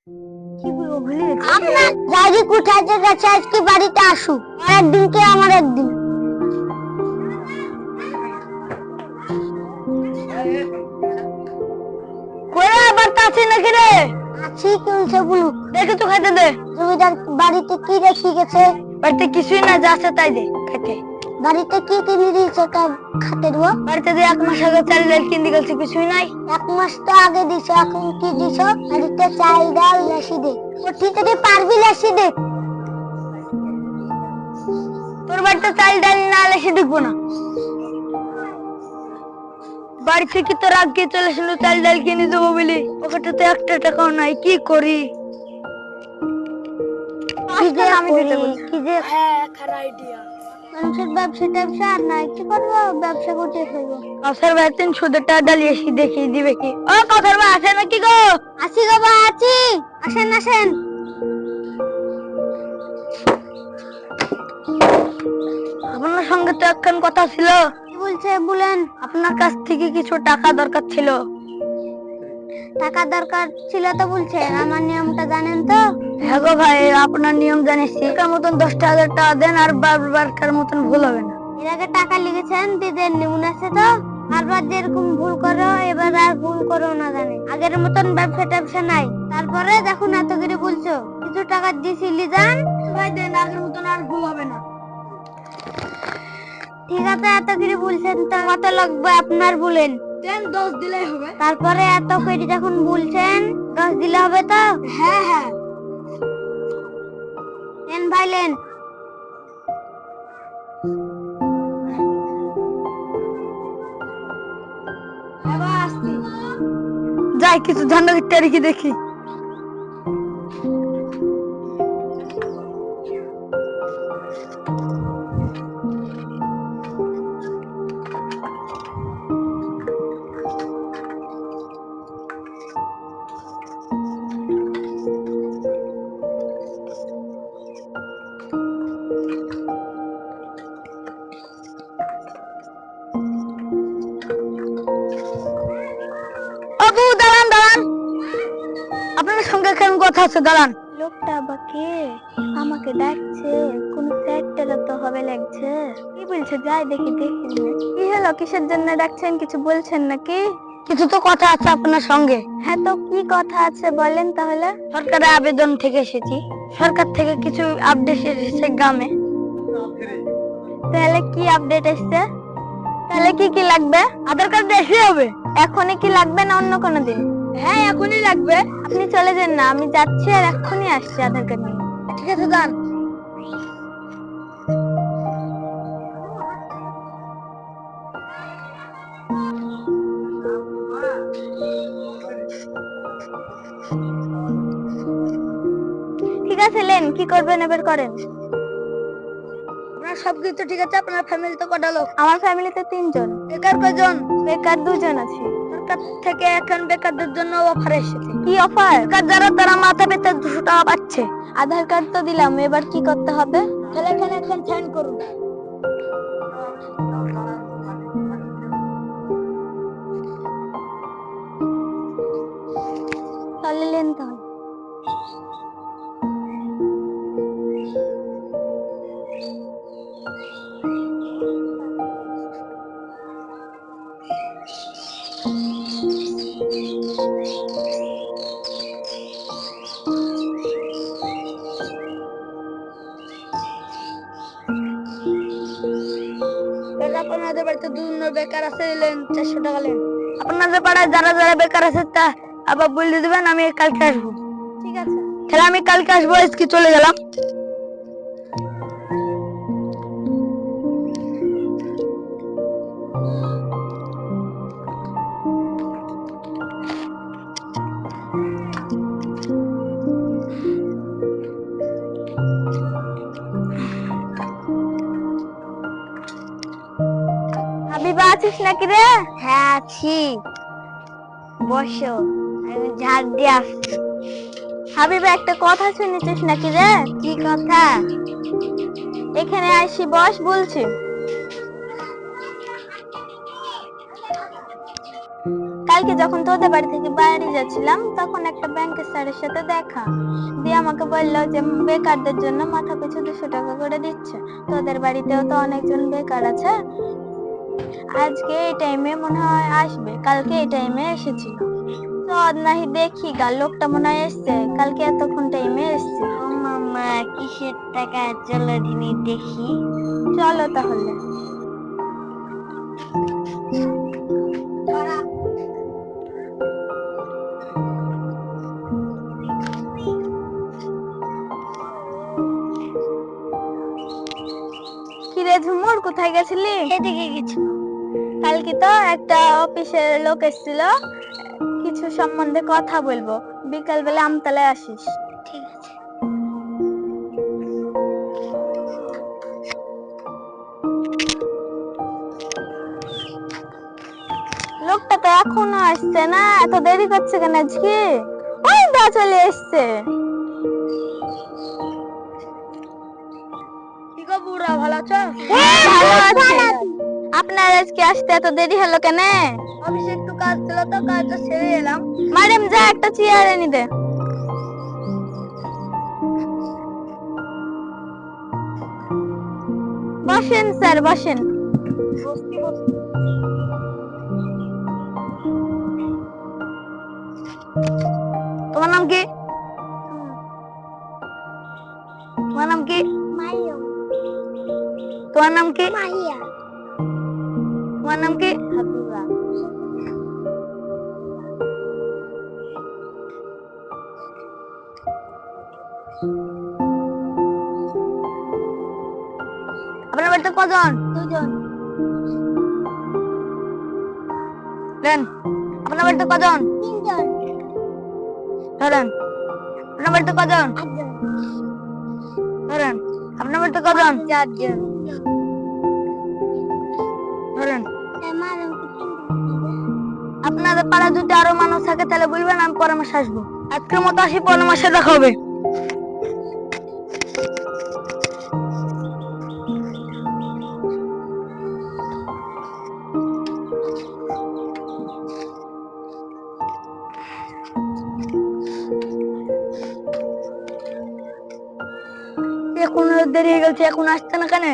কি বলবো ভুলে গেছি। আপনার রাজি কোথায় গেছে আজকে বাড়িতে আসুক। একদিন কে আমার একদিন। কোরা আবার কাছে নাকি রে? আছি কি হইছে বলুক। দেখে তো খেতে দে। জমিদার বাড়িতে কি রেখে গেছে? বাড়িতে কিছুই না, যা আছে তাই দে খেতে। বাড়িতে কি কিনে দিয়েছে খাতে দেবো? বাড়িতে যে 1 মাস আগে চাল ডাল কিনে গেছে কিছুই নাই। 1 মাস তো আগে দিছো, এখন কি দিছো? বাড়িতে চাল ডাল লেসি দে। তুই পারবি লেসি দে। তোর বাড়িতে চাল ডাল না লেসি দেখবো না। বাড়ি থেকে তোর আগে চলে এসেছিল চাল ডাল কিনে দেবো বলি, ওখানে তো 1 টাকাও নাই। কি করি? কি যে আইডিয়া। মানুষের ব্যবসা ট্যাবসা আর নাই, কি করবো? ব্যবসা করতে ফেলবো। কাউসার ভাই 300 টাকা ডালিয়ে এসে দেখিয়ে দিবে কি? ও কাউসার ভাই আসেন নাকি গো? আসি গো ভাই আছি। আসেন আসেন। আপনার সঙ্গে তো একখান কথা ছিল। কি বলছে বলেন। আপনার কাছ থেকে কিছু টাকা দরকার ছিল। টাকা দরকার ছিল তো বলছেন, আমার নিয়মটা জানেন তো? হ্যাঁ গো ভাই, আপনার নিয়ম জানিছি। টাকার মতন 10,000 টাকা দেন, আর বারবার মতন ভুল হবে না। এর আগে টাকা লিখেছেন দিদের নিমুন আছে তো? বারবার যেরকম ভুল করো এবার আর ভুল করো না জানে। আগের মতন ব্যবসা ট্যাবসা নাই। তারপরে দেখুন এত করে বলছো, কিছু টাকা দিছিলি যান ভাই দেন, আগের মতন আর ভুল হবে না। ঠিক আছে, এত করে বলছেন তো কত লাগবে আপনার বলেন। দেন 10 দিলেই হবে। তারপরে এত করে যখন বলছেন 10 দিলে হবে তো? হ্যাঁ হ্যাঁ। নেন ভাই নেন। যাই কিছু ধান্দা করতে রেখে দেখি। বাবু দাঁড়ান দাঁড়ান, আপনার সঙ্গে কেমন কথা আছে, দাঁড়ান। লোকটা বাকি আমাকে ডাকছে, কোন ফ্যাক্টরে তো হবে লাগছে। কি বলছে যাই দেখি দেখি। কি হলো, কিসের জন্য ডাকছেন, কিছু বলছেন নাকি? কিছু তো কথা আছে আপনার সঙ্গে। হ্যাঁ তো কি কথা আছে বলেন তাহলে। সরকারের আবেদন থেকে এসেছি, সরকার থেকে কিছু আপডেট এসেছে গ্রামে। তাহলে কি আপডেট এসেছে? তাহলে কি কি লাগবে? আধার কার্ড এসে হবে। এখনই কি লাগবে না অন্য কোনো দিন? হ্যাঁ এখনই লাগবে। আপনি চলে যান না, আমি যাচ্ছি আর এখনই আসছি আধার কার্ড নিয়ে। ঠিক আছে যান। ঠিক আছে লেন, কি করবেন এবার করেন। আপনার সবকিছু ঠিক আছে? আপনার ফ্যামিলিতে কটা লোক? আমার ফ্যামিলিতে 3 জন। বেকার কয়জন? বেকার 2 জন আছে। সরকার থেকে এখন বেকারদের জন্য অফার এসেছে। কি অফার? বেকার যারা তারা মাথা পেতে 200 টাকা পাচ্ছে। আধার কার্ড তো দিলাম, এবার কি করতে হবে? তাহলে এখানে এখন সাইন করুন। তাহলে লেন তাহলে। আপনাদের বাড়িতে 2 জন বেকার আছে, লেন 400 টাকা লেন। আপনাদের পাড়ায় যারা যারা বেকার আছে তা আবার বলে দিবেন, আমি কালকে আসবো। ঠিক আছে, তাহলে আমি কালকে আসবো, আজকে চলে গেলাম। হাবিবা আছিস নাকি রে? হ্যাঁ আছি, বসো, আমি ঝাড় দিয়ে আসছি। হাবিবা একটা কথা শুনেছিস নাকি রে? কি কথা? এখানে আসি বস বলছি। কালকে যখন তোদের বাড়ি থেকে বাইরে যাচ্ছিলাম তখন একটা ব্যাংকের স্যারের সাথে দেখা দিয়ে আমাকে বললো যে বেকারদের জন্য মাথা পিছু 200 টাকা করে দিচ্ছে। তোদের বাড়িতেও তো অনেকজন বেকার আছে, আজকে এই টাইমে মনে হয় আসবে, কালকে এই টাইমে এসেছিল। চল নাহি দেখি গা, লোকটা মনে হয় এসছে, কালকে এতক্ষণ টাইমে এসছে। মামা কিসের টাকা, চলো দিনই দেখি। চলো তাহলে। কিরে ঝুমুর, কোথায় গেছিলি? এদিকে গেছি। কালকে তো একটা অফিসের লোক এসেছিল, কিছু সম্বন্ধে কথা বলবো, বিকাল বেলা আমতলায় আসিস। ঠিক আছে। লোকটা তো এখনো আসছে না, এত দেরি করছে কেন আজকে? ওই দা চলে এসছে। কি গো বুড়া, ভালো আছো? ভালো আছি। আপনার আজকে আসতে এত দেরি হলো কেন? অফিসে একটু কাজ ছিল তো, কাজটা সেরে এলাম। ম্যাডাম যা একটা চেয়ার এনে দে। বসেন স্যার, বসেন। তোমার নাম কি? তোমার নাম কি? মারিয়াম। তোমার নাম কি? মাহিয়া। তোমার নাম কি? হাবিবা। আপনার বাড়িতে কজন? দুজন। দেন। আপনার বাড়িতে কজন? তিনজন। ধরেন। আপনার বাড়িতে কজন? আটজন। ধরেন। আপনার বাড়িতে কজন? চারজন। ধরেন। আপনাদের পাড়া যদি আরো মানুষ থাকে তাহলে বলবেন, আমি পরের মাসে আসবো। আজকের মতো আসি, পরের মাসে দেখা হবে। এখন দেরি হয়ে গেছে, এখন আসছে না কেন?